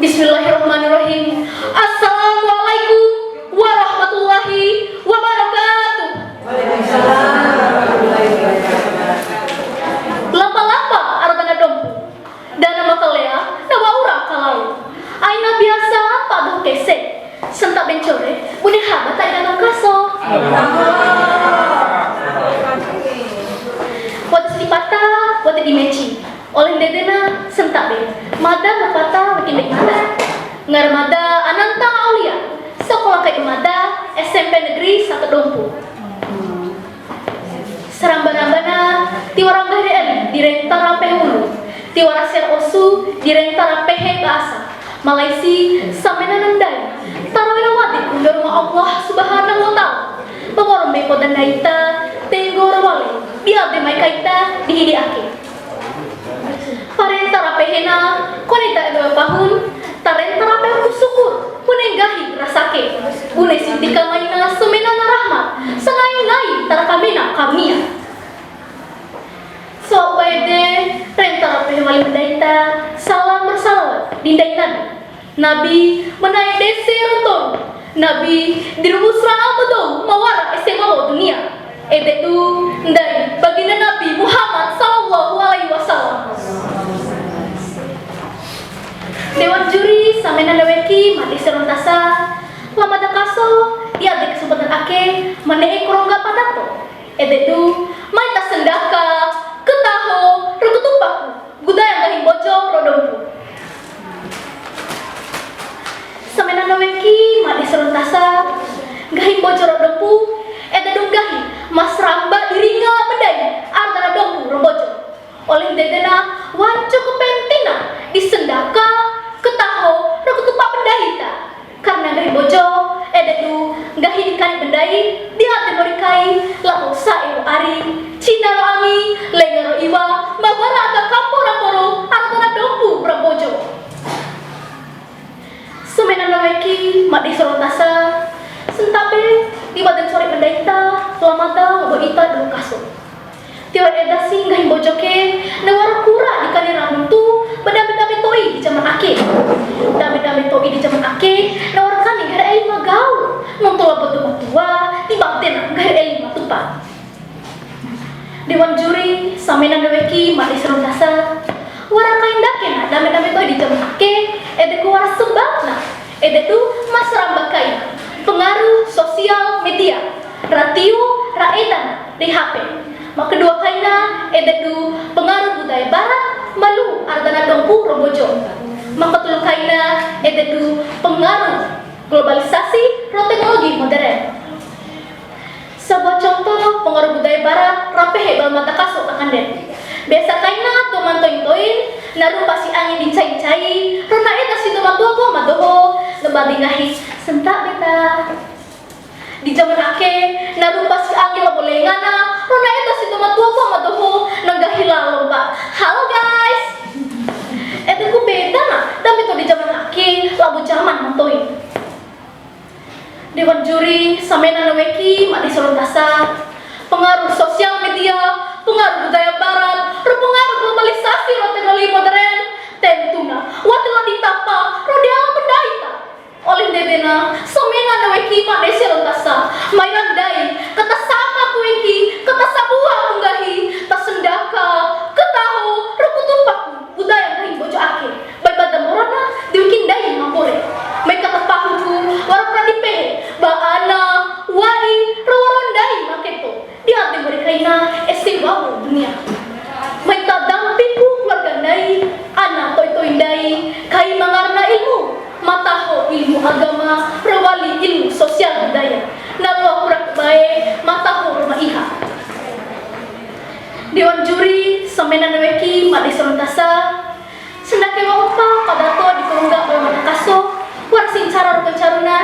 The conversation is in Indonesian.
Bismillahirrahmanirrahim. Assalamualaikum warahmatullahi wabarakatuh. Lapa-lapa arbana dompu. Dana makalea nawa ura kalau. Aina biasa paduh kese. Sentak bencore bune haba tak dalam kaso. Wata stipata, wata dimeci. Oleh dedena sentak be. Mada napata makin baik mada. Ngarmada ananta aulia. Sekolah kayak mada SMP negeri 1 Dompu. Serambana-bana tiwarang BDL direnta rampeh hulu. Tiwara ser osu direnta rampeh bahasa. Malaysi samena nandai. Tarawina wadi kunda rumah Allah Subhanahu wa taala. Pengorong beko dan daita tenggor wale. Dia demai kaita dihidi ake. Parenta rapehena koneta dua tahun tarenta rapeh syukur punenggahi rasake bune sintika maina semena rahmat senai-nai tarakamena kamia so baede renta rapeh wali mendaita salam bersalawat dindainan nabi menai desi runtung nabi dirubusra abdo mawara esema dunia edetu ndai baginda nabi Muhammad sallallahu alaihi wasallam. Dewan juri samena deweki mati serontasa lamada kaso dia ada kesempatan ake mane kurangga padato edetu maita sendaka ketaho rukutupak budaya gahi bojo rodompu samena deweki mati serontasa gahi bojo rodompu edetu gahi mas ramba diringa bedai antara dompu robojo oleh dedena wancu kepentina disendaka ketaho rokutupak pendahita karena gahi bojo edetu gahi dikani pendai dihati morikai lahu sa'iru ari cina lo ami lengero iwa mabara aga kampung raporo antara dompu robojo semena laweki mati sorontasa sentape di badan sore pendahita lamata ngoboita dulu kasut tiwa edasi gahi bojoke nawar kura dikani ramuntu bedami-dami toi di zaman ake dami-dami toi di zaman ake nawar kani gara eli magau nontola betul-betua di bakten gara eli matupa dewan juri samena deweki mati serontasa wara kain dakena dami-dami toi di zaman ake edeku wara sebabna edetu mas rambakai pengaruh sosial media radio raedan di HP mak kedua kaina edetu pengaruh budaya barat malu ardana dompu robojo mak ketul kaina edetu pengaruh globalisasi teknologi modern sebuah contoh pengaruh budaya barat rapeh hebal mata kasut akan den biasa kaina toman toin naru pasi angin dincai-cai rona eta si toman tua gua madoho lebadi ngahi sentak beta di zaman ake naru pasi angin lo boleh ngana rona eta si toman tua gua madoho nanggahi lomba halo guys eta ku beda na tapi to di zaman ake labu zaman mantoin dewan juri samena naweki mak disorontasa pengaruh sosial media pengaruh budaya barat pengaruh globalisasi teknologi modern tentuna watela ditapa rodia pendaita oleh dedena samena naweki mak disorontasa mainan dai kata sama kuengki kata sabua unggahi tasendaka ketahu rukutupak budaya gahi bojo ake bai bada morona diukin dai mapore mereka tepahuku warna dipehe baana wai rorondai maketo dia diberi kaina estiwau dunia mereka dampingku keluarga dai ana toy dai kai mangarna ilmu mataho ilmu agama rawali ilmu sosial budaya nalwa kurak bae mataho rumah iha dewan juri samena naweki mati serontasa sendake wapa padato di perungga mata kaso warsin cara rukun caruna